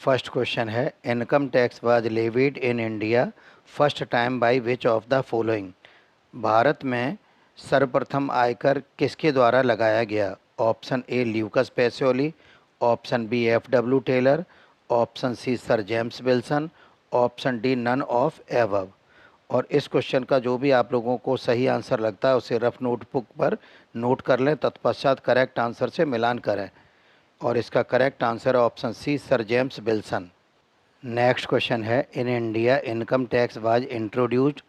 First question है, income tax was levied in India first time by which of the following. Bharat में सर्वप्रथम आयकर किसके द्वारा लगाया गया? Option A Lucas Pacioli, option B F W. Taylor, option C sir James Wilson, option D none of above. और इस question का जो भी आप लोगों को सही आंसर लगता है उसे रफ नोटबुक पर नोट कर लें, तत्पश्चात करेक्ट आंसर से मिलान करें। और इसका करेक्ट आंसर है option C sir James Wilson. Next question है, in India income tax was introduced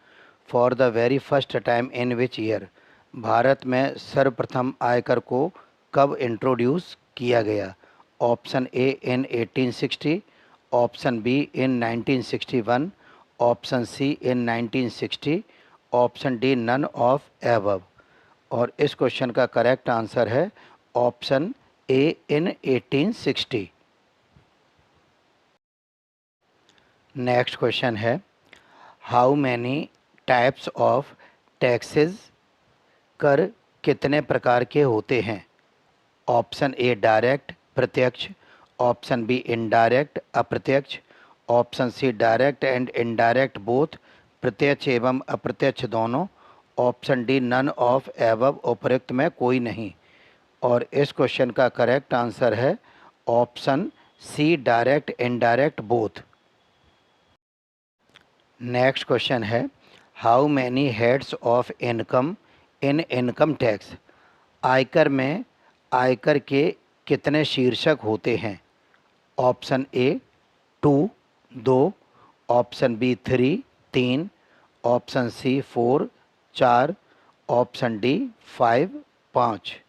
for the very first time in which year. Bharat में सर्वप्रथम आयकर को कब इंट्रोड्यूस किया गया? Option A in 1860, option B in 1961, option C in 1960, option D none of above. और इस क्वेश्चन का करेक्ट आंसर है option A in 1860। Next question है, how many types of taxes, कर कितने प्रकार के होते हैं? ऑप्शन ए डायरेक्ट प्रत्यक्ष, ऑप्शन बी इनडायरेक्ट अप्रत्यक्ष, option C direct and indirect both प्रत्यक्ष एवं अप्रत्यक्ष दोनों, option D none of above उपयुक्त में कोई नहीं। और इस क्वेश्चन का करेक्ट आंसर है option C direct indirect both. Next question है, how many heads of income in income tax. आयकर में आयकर के कितने शीर्षक होते हैं? Option A 2 2, option B 3 3, option C 4 4, option D 5 5।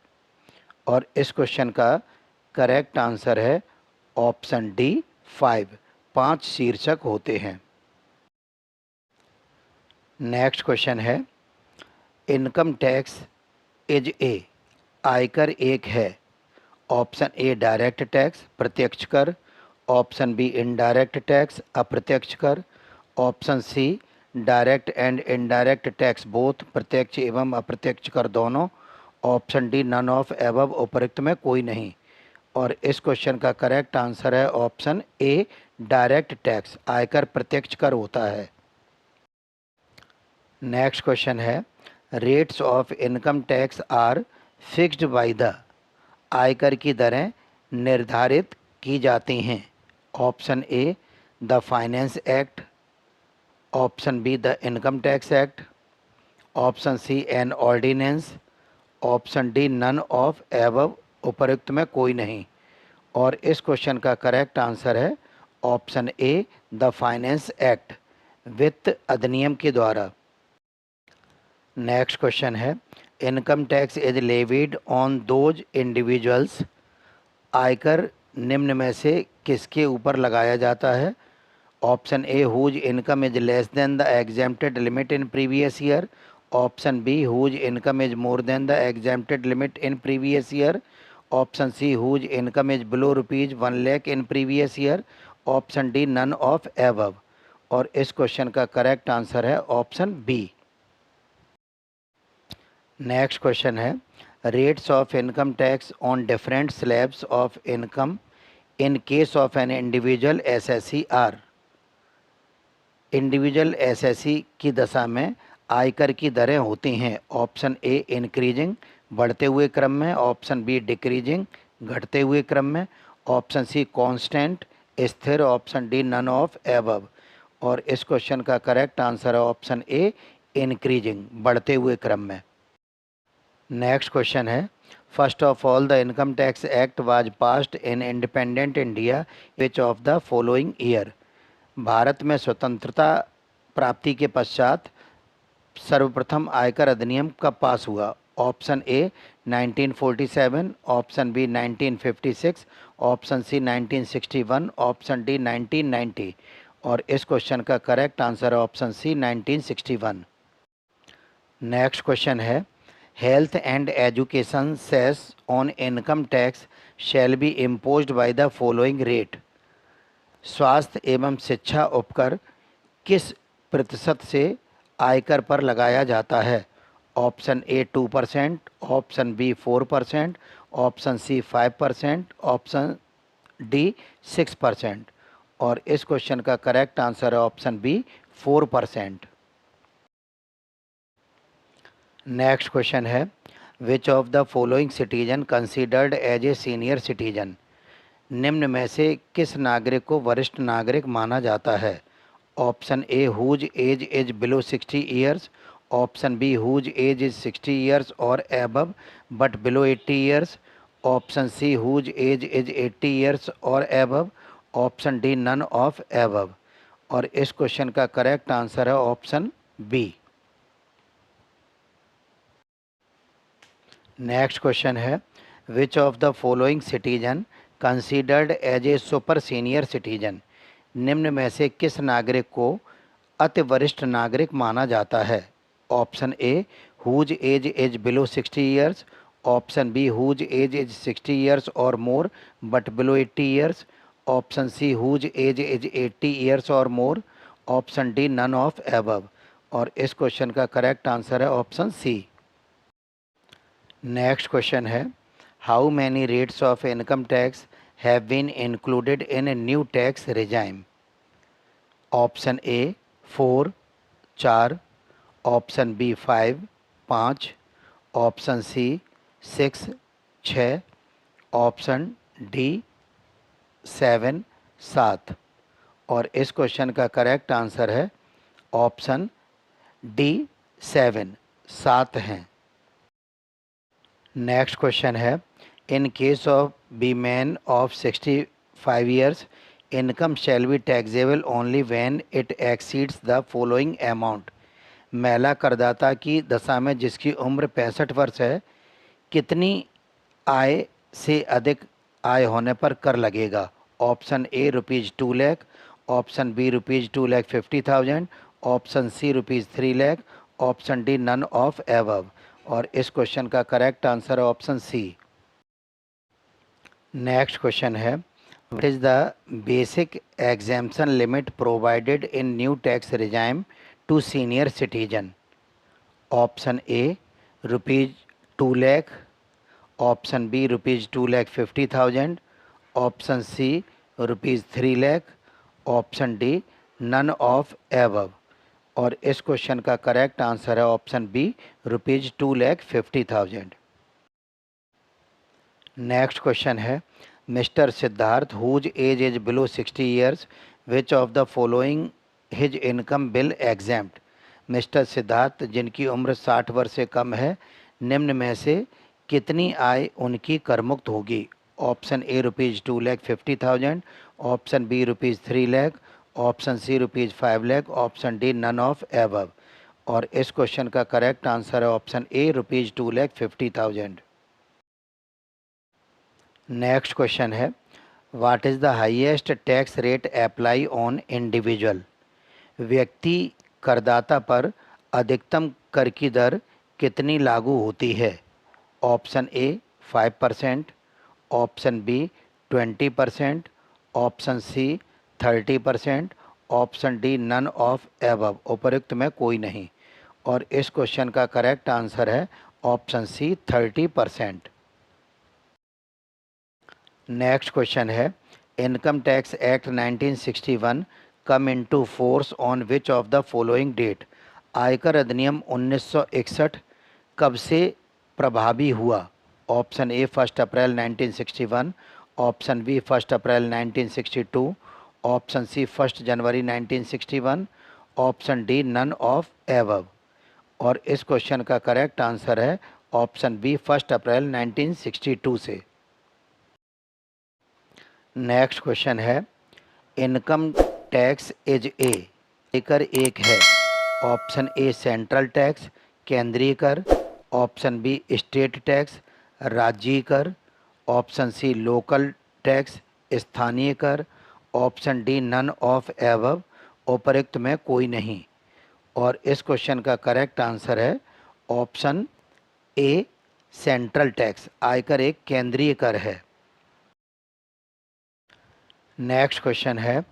और इस क्वेश्चन का करेक्ट आंसर है ऑप्शन डी 5 शीर्षक होते हैं। नेक्स्ट क्वेश्चन है, इनकम टैक्स इज ए, आयकर एक है। ऑप्शन ए डायरेक्ट टैक्स प्रत्यक्ष कर, ऑप्शन बी इनडायरेक्ट टैक्स अप्रत्यक्ष कर, option C direct and indirect tax both प्रत्यक्ष एवं अप्रत्यक्ष कर दोनों, option D none of above उपयुक्त में कोई नहीं। और इस क्वेश्चन का करेक्ट आंसर है ऑप्शन ए डायरेक्ट टैक्स, आयकर प्रत्यक्ष कर होता है। नेक्स्ट क्वेश्चन है, rates of income tax are fixed by the, आयकर की दरें निर्धारित की जाती हैं। Option A the finance act, option B the income tax act, option C an ordinance, option D none of above उपयुक्त में कोई नहीं। और इस क्वेश्चन का करेक्ट आंसर है option A the finance act, वित्त अधिनियम के द्वारा। नेक्स्ट क्वेश्चन है, income tax is levied on those individuals, आयकर निम्न में से किसके ऊपर लगाया जाता है? Option A whose income is less than the exempted limit in previous year, option B whose income is more than the exempted limit in previous year, option C whose income is below ₹1 lakh in previous year, option D none of above. और इस question का correct answer है option B. Next question है, rates of income tax on different slabs of income in case of an individual assessee are. Individual assessee की दशा में आयकर की दरें होती हैं। ऑप्शन ए इंक्रीजिंग बढ़ते हुए क्रम में, ऑप्शन बी डिक्रीजिंग घटते हुए क्रम में, ऑप्शन सी कांस्टेंट स्थिर, option D none of above. और इस क्वेश्चन का करेक्ट आंसर है ऑप्शन ए इंक्रीजिंग बढ़ते हुए क्रम में। नेक्स्ट क्वेश्चन है, first of all the income tax act was passed in independent India which of the following year. Bharat में स्वतंत्रता प्राप्ति के पश्चात सर्वप्रथम आयकर अधिनियम कब पास हुआ? Option A 1947, option B 1956, option C 1961, option D 1990। और इस क्वेश्चन का करेक्ट आंसर है ऑप्शन सी 1961। नेक्स्ट क्वेश्चन है, health and education cess on income tax shall be imposed by the following rate. स्वास्थ्य एवं शिक्षा उपकर किस प्रतिशत से आयकर पर लगाया जाता है? Option A 2%, option B 4%, option C 5%, option D 6%। और इस क्वेश्चन का करेक्ट आंसर है ऑप्शन बी 4%। नेक्स्ट क्वेश्चन है which of the following citizen considered as a senior citizen. निम्न में से किस नागरिक को वरिष्ठ नागरिक माना जाता है। Option A whose age is below 60 years, option B whose age is 60 years और above but below 80 years, option C whose age is 80 years और above, option D none of above. और इस क्वेश्चन का करेक्ट आंसर है option B. Next question है which of the following citizen considered as a super senior citizen. निम्न में से किस नागरिक को अति वरिष्ठ नागरिक माना जाता है। Option A whose age is below 60 years, option B whose age is 60 years और more but below 80 years, option C whose age is 80 years और more, option D none of above. और इस क्वेश्चन का करेक्ट आंसर है option C. Next question है how many rates of income tax have been included in new tax regime. Option A 4 4, option B 5 5, option C 6 6, option D 7 7। और इस question का correct answer है option D 7 हैं। Next question है in case of B man of 65 years income shall be taxable only when it exceeds the following amount. महिला करदाता की दशा में जिसकी उम्र 65 वर्ष है कितनी आय से अधिक आय होने पर कर लगेगा। Option A ₹2 lakh, option B ₹2,50,000, option C ₹3 lakh, option D none of above. और इस क्वेश्चन का करेक्ट आंसर है ऑप्शन सी। नेक्स्ट क्वेश्चन है what is the basic exemption limit provided in new tax regime to senior citizen. Option A ₹2 lakh, option B ₹2,50,000, option C ₹3 lakh, option D none of above. और इस question का correct answer है option B ₹2,50,000। Next question है mister Siddharth whose age is below 60 years which of the following his income will exempt. Mister Siddharth जिनकी उम्र 60 वर्ष से कम है निम्न में से कितनी आय उनकी करमुक्त होगी। Option A ₹2,50,000, option B ₹3 lakh, option C ₹5 lakh, option D none of above. और इस क्वेश्चन का करेक्ट आंसर है ऑप्शन ए ₹2,50,000। नेक्स्ट क्वेश्चन है what is the highest tax rate apply on individual. व्यक्ति करदाता पर अधिकतम कर की दर कितनी लागू होती है। Option A 5%, option B 20%, option C 30%, option D none of above. उपयुक्त में कोई नहीं। और इस क्वेश्चन का करेक्ट आंसर है ऑप्शन सी 30%। नेक्स्ट क्वेश्चन है income tax act 1961 come into force on which of the following date. आयकर अधिनियम 1961 कब से प्रभावी हुआ। Option A 1 April 1961, option B 1 April 1962, option C 1 January 1961, option D none of above. और इस क्वेश्चन का करेक्ट आंसर है ऑप्शन बी 1 अप्रैल 1962 से। नेक्स्ट क्वेश्चन है इनकम टैक्स इज ए आयकर एक है। ऑप्शन ए सेंट्रल टैक्स केंद्रीय कर, ऑप्शन बी स्टेट टैक्स राज्य कर, ऑप्शन सी लोकल टैक्स स्थानीय कर, option D none of above. उपयुक्त में कोई नहीं। और इस क्वेश्चन का करेक्ट आंसर है ऑप्शन ए सेंट्रल टैक्स। आयकर एक केंद्रीय कर है। नेक्स्ट क्वेश्चन है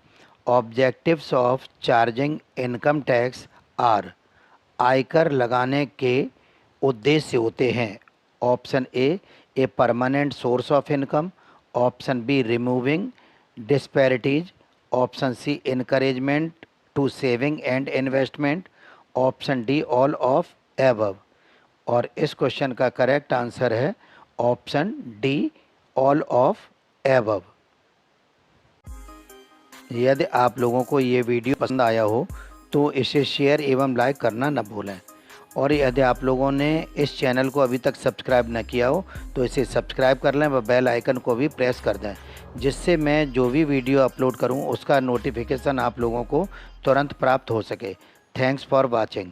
objectives of charging income tax are. आयकर लगाने के उद्देश्य होते हैं। Option A permanent source of income, option B removing disparities, option C encouragement to saving and investment, option D all of above. और इस क्वेश्चन का करेक्ट आंसर है option D all of above. यदि आप लोगों को ये वीडियो पसंद आया हो तो इसे शेयर एवं लाइक करना न भूलें। और यदि आप लोगों ने इस चैनल को अभी तक सब्सक्राइब न किया हो तो इसे सब्सक्राइब कर लें व बेल आइकन को भी प्रेस कर दें, जिससे मैं जो भी वीडियो अपलोड करूं उसका नोटिफिकेशन आप लोगों को तुरंत प्राप्त हो सके। Thanks for watching.